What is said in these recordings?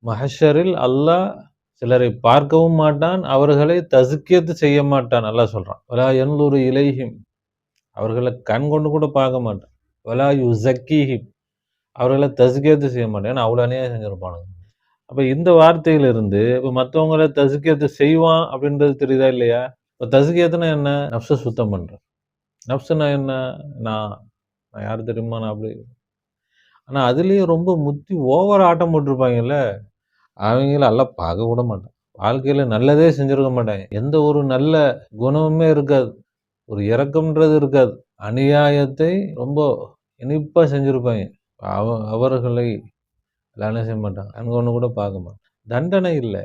மஹ்ஷரில் அல்லாஹ் சிலரை பார்க்கவும் மாட்டான், அவர்களை தஸ்கியத்து செய்ய மாட்டான். அல்லாஹ் சொல்றான். வலா யன்துரு இலைஹிம், அவர்களை கண் கொண்டு கூட பார்க்க மாட்டான். வலா யுஸக்கீஹிம், அவர்களை தஸ்கியத்து செய்ய மாட்டான். ஏன்னா அவ்வளவு அநியாயம் செஞ்சிருப்பானுங்க. அப்ப இந்த வார்த்தையிலிருந்து இப்ப மத்தவங்கள தஸ்கியத்து செய்வான் அப்படின்றது தெரியுதா இல்லையா? இப்ப தஸ்கியத்துனா என்ன? நஃப்ஸ சுத்தம் பண்றது. நஃப்ஸ்னா என்ன? நான் நான் யாரு தெரியுமா? நான் அப்படி. ஆனா அதுலயும் ரொம்ப முத்தி ஓவரா ஆட்டம் போட்டிருப்பாங்கல்ல, அவங்கள அல்லாஹ் பார்க்க கூட மாட்டான். வாழ்க்கையில நல்லதே செஞ்சிருக்க மாட்டாங்க. எந்த ஒரு நல்ல குணமுமே இருக்காது. ஒரு இரக்கம்ன்றது இருக்காது. அநியாயத்தை ரொம்ப இனிப்பா செஞ்சிருப்பாங்க. அவர்களை அல்லாஹ் என்ன செய்ய மாட்டான்? கண்கொண்டு கூட பார்க்க மாட்டான். தண்டனை இல்ல.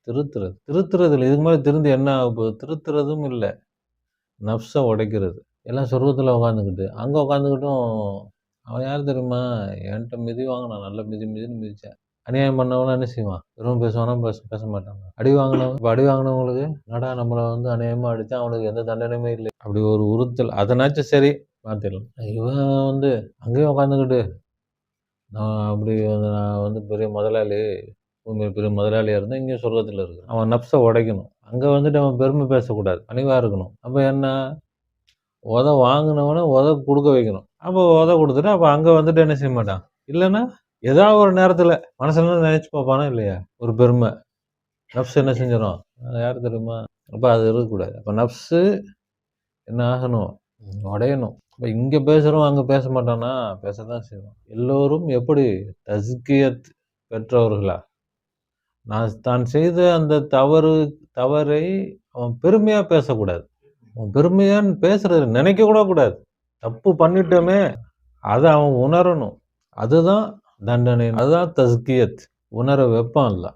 திருத்துறது. திருத்துறது இல்ல. இதுக்கு மேல திருந்து என்ன ஆகப்போகுது? திருத்துறதும் இல்ல. நஃப்ஸ உடைக்கிறது. எல்லாம் சொர்க்கத்துல உட்காந்துக்கிட்டு, அங்க உட்காந்துக்கிட்டும் அவன் யாரு தெரியுமா? என்ட்ட மிதி வாங்குனான். நல்ல மிதி மிதின்னு மிதிச்சேன். அநியாயம் பண்ணவன்லாம் என்ன செய்வான்? வெறும் பேசுவானா? பேச மாட்டாங்க. அடி வாங்குனவன் இப்ப அடி வாங்குனவங்களுக்கு, என்னடா நம்மள வந்து அநியாயமா அடிச்சான், அவனுக்கு எந்த தண்டனையுமே இல்லை. அப்படி ஒரு உறுத்தல். அதனாச்சும் சரி மாத்திரலாம். இவன் வந்து அங்கேயும் உட்காந்துக்கிட்டு, நான் வந்து பெரிய முதலாளி, பூமியில பெரிய முதலாளியா இருந்தா இங்கேயும் சொர்க்கத்துல இருக்கிறான். அவன் நஃப்ஸ உடைக்கணும். அங்க வந்துட்டு அவன் பெருமை பேசக்கூடாது. பணிவா இருக்கணும். அப்ப என்ன? வாங்குனவன குடுக்க வைக்கணும். அப்ப குடுத்துட்டு, அப்ப அங்க வந்துட்டு என்ன செய்ய மாட்டான்? இல்லன்னா, ஏதாவது ஒரு நேரத்துல மனசுல நெனச்சு பாப்பானா இல்லையா? ஒரு பெருமை. நஃப்ஸ் என்ன செஞ்சிரும்? யாரு தெரியுமா? அப்ப அது இருக்கக்கூடாது. அப்ப நஃப்ஸு என்ன ஆகணும்? உடையணும். இப்ப இங்க பேசுறவன் அங்க பேச மாட்டானா? பேசத்தான் செய்வான். எல்லோரும் எப்படி தஸ்கியத் பெற்றவர்களா? தான் செய்த அந்த தவறை அவன் பெருமையா பேசக்கூடாது. அவன் பெருமையான்னு பேசுறது நினைக்க கூட கூடாது. தப்பு பண்ணிட்டோமே, அத அவன் உணரணும். அதுதான் தண்டனை. அதுதான் தஸ்கியத். உணர வைப்பான் அல்லாஹ்.